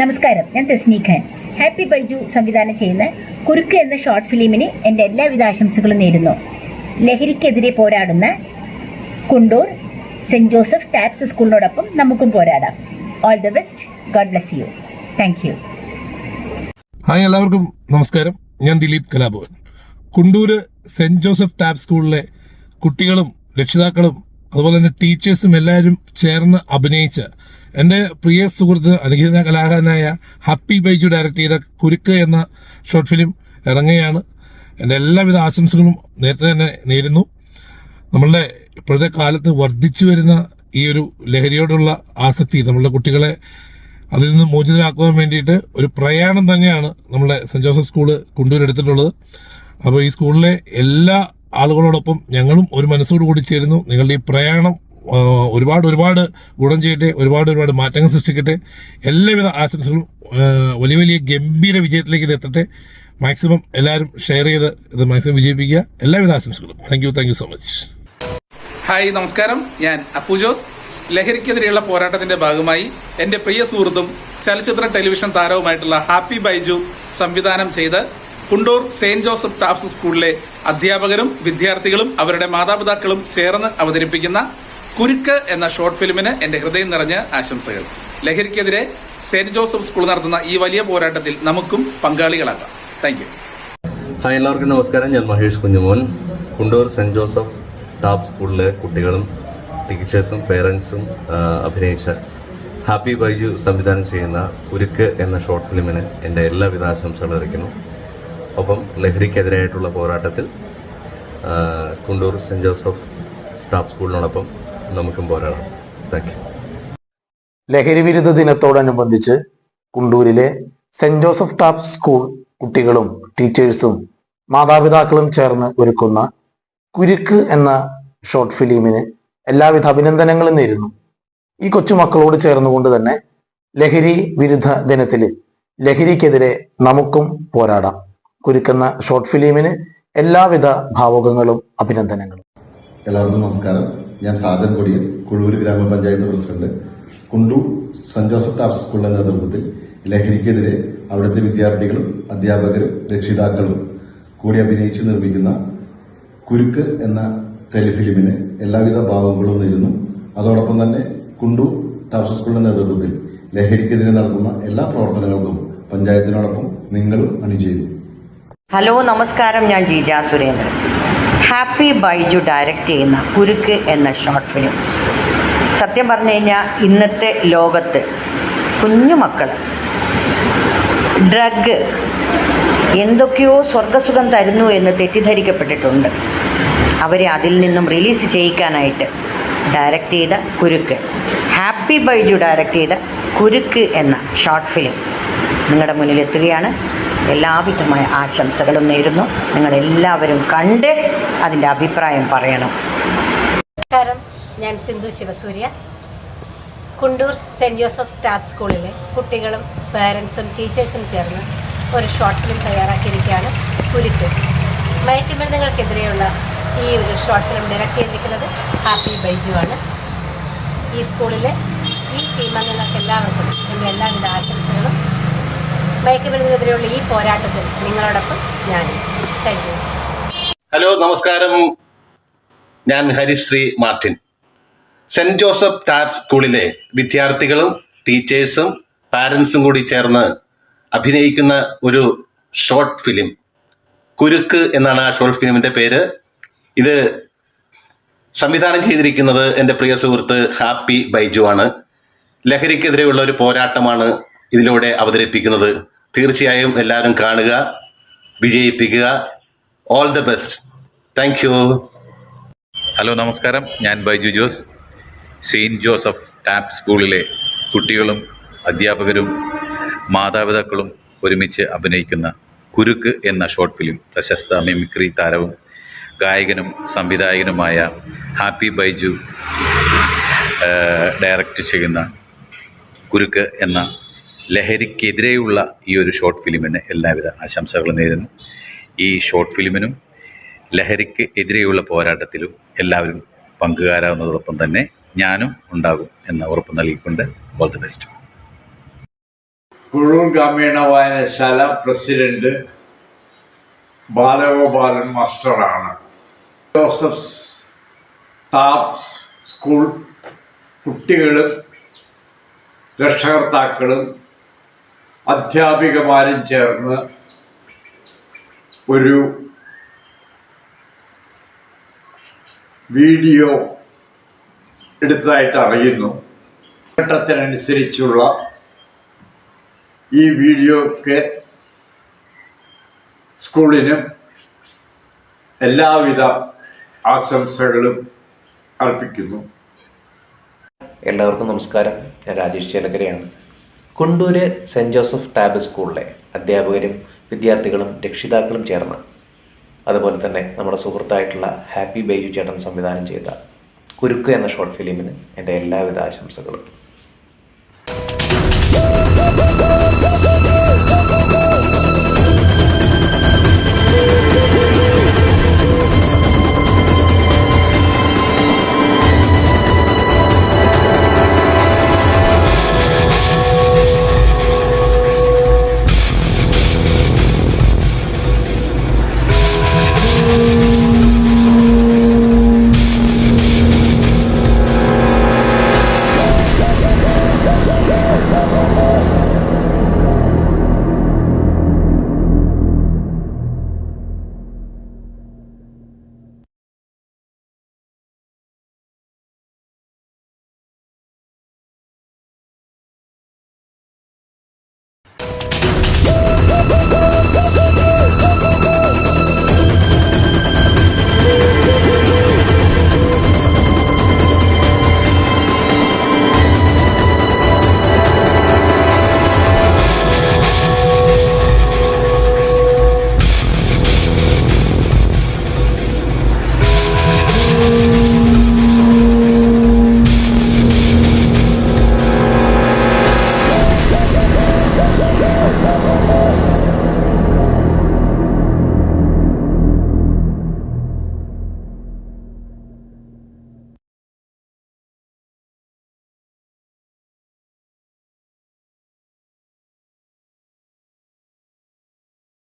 നമസ്കാരം, ഞാൻ തസ്നി ഖാൻ. ഹാപ്പി ബൈജു സംവിധാനം ചെയ്യുന്ന കുരുക്ക് എന്ന ഷോർട്ട് ഫിലിമിന് എൻ്റെ എല്ലാവിധ ആശംസകളും നേരുന്നു. ലഹരിക്കെതിരെ പോരാടുന്ന കുണ്ടൂർ സെന്റ് ജോസഫ് ടാപ്സ് സ്കൂളിനോടൊപ്പം നമുക്കും പോരാടാം. All the best. God bless you. Thank you. Hi, എല്ലാവർക്കും നമസ്കാരം. ഞാൻ Dileep Kalabhavan. Kundoor saint Joseph tap സ്കൂളിലെ കുട്ടികളും രക്ഷിതാക്കളും അതുപോലെ തന്നെ ടീച്ചേഴ്സും എല്ലാവരും ചേർന്ന് അഭിനയിച്ച എൻ്റെ പ്രിയ സുഹൃത്ത് അനുഗ്രഹീത കലാകാരനായ ഹാപ്പി ബൈജു ഡയറക്റ്റ് ചെയ്ത കുരുക്ക് എന്ന ഷോർട്ട് ഫിലിം ഇറങ്ങുകയാണ്. എൻ്റെ എല്ലാവിധ ആശംസകളും നേരത്തെ തന്നെ നേരുന്നു. നമ്മളുടെ ഇപ്പോഴത്തെ കാലത്ത് വർദ്ധിച്ചു വരുന്ന ഈ ഒരു ലഹരിയോടുള്ള ആസക്തി നമ്മളുടെ കുട്ടികളെ അതിൽ നിന്ന് മോചിതരാക്കുവാൻ വേണ്ടിയിട്ട് ഒരു പ്രയാണം തന്നെയാണ് നമ്മുടെ സെൻറ്റ് ജോസഫ് സ്കൂള് കുണ്ടൂർ എടുത്തിട്ടുള്ളത്. അപ്പോൾ ഈ സ്കൂളിലെ എല്ലാ ആളുകളോടൊപ്പം ഞങ്ങളും ഒരു മനസ്സോട് കൂടി ചേരുന്നു. നിങ്ങളുടെ ഈ പ്രയാണം ഒരുപാട് ഗുണം ചെയ്യട്ടെ, ഒരുപാട് മാറ്റങ്ങൾ സൃഷ്ടിക്കട്ടെ. എല്ലാവിധ ആശംസകളും വലിയ വലിയ ഗംഭീര വിജയത്തിലേക്ക് ഇത് എത്തട്ടെ. മാക്സിമം എല്ലാവരും ഷെയർ ചെയ്ത് ഇത് മാക്സിമം വിജയിപ്പിക്കുക. എല്ലാവിധ ആശംസകളും. Thank you so much. Hi, നമസ്കാരം. ഞാൻ അപ്പു ജോസ്. ലഹരിക്കെതിരെയുള്ള പോരാട്ടത്തിന്റെ ഭാഗമായി എൻ്റെ പ്രിയ സുഹൃത്തും ചലച്ചിത്ര ടെലിവിഷൻ താരവുമായിട്ടുള്ള ഹാപ്പി ബൈജു സംവിധാനം ചെയ്ത് കുണ്ടൂർ സെന്റ് ജോസഫ് ടാപ്സ് സ്കൂളിലെ അധ്യാപകരും വിദ്യാർത്ഥികളും അവരുടെ മാതാപിതാക്കളും ചേർന്ന് അവതരിപ്പിക്കുന്ന കുരുക്ക് എന്ന ഷോർട്ട് ഫിലിമിന് എൻ്റെ ഹൃദയം നിറഞ്ഞ ആശംസകൾ. ലഹരിക്കെതിരെ സെന്റ് ജോസഫ് സ്കൂൾ നടത്തുന്ന ഈ വലിയ പോരാട്ടത്തിൽ നമുക്കും പങ്കാളികളാകാം. Thank you. ഹായ്, എല്ലാവർക്കും നമസ്കാരം. ഞാൻ Mahesh Kunjumon. Kundoor saint Joseph tap സ്കൂളിലെ കുട്ടികളും ടീച്ചേഴ്സും പേരൻസും അഭിനയിച്ച ഹാപ്പി ബൈജു സംവിധാനം ചെയ്യുന്ന കുരുക്ക് എന്ന ഷോർട്ട് ഫിലിമിന് എൻ്റെ എല്ലാവിധ ആശംസകളും അറിയിക്കുന്നു. ഒപ്പം ലഹരിക്കെതിരായിട്ടുള്ള പോരാട്ടത്തിൽ കുണ്ടൂർ സെൻറ്റ് ജോസഫ് ടാപ്പ് സ്കൂളിനോടൊപ്പം നമുക്കും പോരാടാം. Thank you. ലഹരി വിരുദ്ധ ദിനത്തോടനുബന്ധിച്ച് കുണ്ടൂരിലെ സെന്റ് ജോസഫ് ടാപ്പ് സ്കൂൾ കുട്ടികളും ടീച്ചേഴ്സും മാതാപിതാക്കളും ചേർന്ന് ഒരുക്കുന്ന കുരുക്ക് എന്ന ഷോർട്ട് ഫിലിമിന് എല്ലാവിധ അഭിനന്ദനങ്ങളും നേരുന്നു. ഈ കൊച്ചുമക്കളോട് ചേർന്നുകൊണ്ട് തന്നെ ലഹരി വിരുദ്ധ ദിനത്തിൽ ലഹരിക്കെതിരെ നമുക്കും പോരാടാം. കുരുക്കുന്ന ഷോർട്ട് ഫിലിമിന് എല്ലാവിധ ഭാവുകങ്ങളും അഭിനന്ദനങ്ങളും. എല്ലാവർക്കും നമസ്കാരം. ഞാൻ സാജൻ കൊടിയൻ, കുഴൂര് ഗ്രാമപഞ്ചായത്ത് president. Kundoor saint Joseph tap സ്കൂളിന്റെ നേതൃത്വത്തിൽ ലഹരിക്കെതിരെ അവിടുത്തെ വിദ്യാർത്ഥികളും അധ്യാപകരും രക്ഷിതാക്കളും കൂടി അഭിനയിച്ച് നിർമ്മിക്കുന്ന കുരുക്ക് എന്ന ടെലിഫിലിമിന് എല്ലാവിധ ഭാവങ്ങളും നേരുന്നു. അതോടൊപ്പം തന്നെ കുണ്ടൂർ ടാപ്പ് സ്കൂളിന്റെ നേതൃത്വത്തിൽ ലഹരിക്കെതിരെ നടത്തുന്ന എല്ലാ പ്രവർത്തനങ്ങൾക്കും പഞ്ചായത്തിനോടൊപ്പം നിങ്ങളും അണിചേരും. ഹലോ, നമസ്കാരം. ഞാൻ ജീജ സുരേന്ദ്രൻ. ഹാപ്പി ബൈജു ഡയറക്റ്റ് ചെയ്യുന്ന കുരുക്ക് എന്ന ഷോർട്ട് ഫിലിം സത്യം പറഞ്ഞു കഴിഞ്ഞാൽ ഇന്നത്തെ ലോകത്ത് കുഞ്ഞുമക്കൾ ഡ്രഗ് എന്തൊക്കെയോ സ്വർഗസുഖം തരുന്നു എന്ന് തെറ്റിദ്ധരിക്കപ്പെട്ടിട്ടുണ്ട്. അവരെ അതിൽ നിന്നും റിലീസ് ചെയ്യിക്കാനായിട്ട് ഡയറക്റ്റ് ചെയ്ത കുരുക്ക്, ഹാപ്പി ബൈജു ഡയറക്റ്റ് ചെയ്ത കുരുക്ക് എന്ന ഷോർട്ട് ഫിലിം നിങ്ങളുടെ മുന്നിലെത്തുകയാണ്. എല്ലാവിധമായ ആശംസകളും നേരുന്നു. നിങ്ങളെല്ലാവരും കണ്ട് അതിൻ്റെ അഭിപ്രായം പറയണം. നമസ്കാരം. ഞാൻ Sindhu Sivasurya. Kundoor saint Joseph tap സ്കൂളിലെ കുട്ടികളും പേരൻസും ടീച്ചേഴ്സും ചേർന്ന് ഒരു ഷോർട്ട് ഫിലിം തയ്യാറാക്കിയിരിക്കുകയാണ് കുരുക്ക്. മയക്കുമരുന്നുകൾക്കെതിരെയുള്ള ഈ ഒരു ഷോർട്ട് ഫിലിം ഡയറക്റ്റ് ചെയ്തിരിക്കുന്നത് ഹാപ്പി ബൈജു ആണ്. ഈ സ്കൂളിലെ ഈ ടീമംഗങ്ങൾക്ക് എല്ലാവർക്കും എൻ്റെ എല്ലാവിധ ആശംസകളും. മയക്കുമരുന്നിനെതിരെയുള്ള ഈ പോരാട്ടത്തിൽ നിങ്ങളോടൊപ്പം ഞാനും. Thank you. ഹലോ, നമസ്കാരം. ഞാൻ ഹരിശ്രീ മാർട്ടിൻ. സെന്റ് ജോസഫ് ടാപ്പ് സ്കൂളിലെ വിദ്യാർത്ഥികളും ടീച്ചേഴ്സും പാരൻസും കൂടി ചേർന്ന് അഭിനയിക്കുന്ന ഒരു ഷോർട്ട് ഫിലിം കുരുക്ക് എന്നാണ് ആ ഷോർട്ട് ഫിലിമിൻ്റെ പേര്. ഇത് സംവിധാനം ചെയ്തിരിക്കുന്നത് എൻ്റെ പ്രിയ സുഹൃത്ത് ഹാപ്പി ബൈജു ആണ്. ലഹരിക്കെതിരെയുള്ള ഒരു പോരാട്ടമാണ് ഇതിലൂടെ അവതരിപ്പിക്കുന്നത്. തീർച്ചയായും എല്ലാവരും കാണുക, വിജയിപ്പിക്കുക. All the best. Thank you. Hello, നമസ്കാരം. ഞാൻ Baiju Jose. Saint Joseph tap സ്കൂളിലെ കുട്ടികളും അധ്യാപകരും മാതാപിതാക്കളും ഒരുമിച്ച് അഭിനയിക്കുന്ന കുരുക്ക് എന്ന ഷോർട്ട് ഫിലിം പ്രശസ്ത മിമിക്രി താരവും ഗായകനും സംവിധായകനുമായ ഹാപ്പി ബൈജു ഡയറക്റ്റ് ചെയ്യുന്ന കുരുക്ക് എന്ന ലഹരിക്കെതിരെയുള്ള ഈ ഒരു ഷോർട്ട് ഫിലിമിന് എല്ലാവിധ ആശംസകളും നേരുന്നു. ഈ ഷോർട്ട് ഫിലിമിനും ലഹരിക്ക് എതിരെയുള്ള പോരാട്ടത്തിലും എല്ലാവരും പങ്കുകാരാവുന്നതോടൊപ്പം തന്നെ ഞാനും ഉണ്ടാകും എന്ന ഉറപ്പ് നൽകിക്കൊണ്ട് ഓൾ ദി ബെസ്റ്റ്. കുഴൂർ ഗ്രാമീണ വായനശാല പ്രസിഡന്റ് ബാലഗോപാലൻ മാസ്റ്ററാണ്. ജോസഫ് ടാപ്സ് സ്കൂൾ കുട്ടികളും രക്ഷകർത്താക്കളും അധ്യാപികമാരും ചേർന്ന് ഒരു വീഡിയോ എടുത്തതായിട്ട് അറിയുന്നു. ഘട്ടത്തിനനുസരിച്ചുള്ള ഈ വീഡിയോക്ക് സ്കൂളിനും എല്ലാവിധ ആശംസകളും അർപ്പിക്കുന്നു. എല്ലാവർക്കും നമസ്കാരം. ഞാൻ രാജേഷ് ചേലക്കരയാണ്. കുണ്ടൂര് സെൻറ് ജോസഫ് ടാബ് സ്കൂളിലെ അധ്യാപകരും വിദ്യാർത്ഥികളും രക്ഷിതാക്കളും ചേർന്ന്, അതുപോലെ തന്നെ നമ്മുടെ സുഹൃത്തായിട്ടുള്ള ഹാപ്പി ബൈജു ചേട്ടൻ സംവിധാനം ചെയ്ത കുരുക്ക് എന്ന ഷോർട്ട് ഫിലിമിന് എൻ്റെ എല്ലാവിധ ആശംസകളും.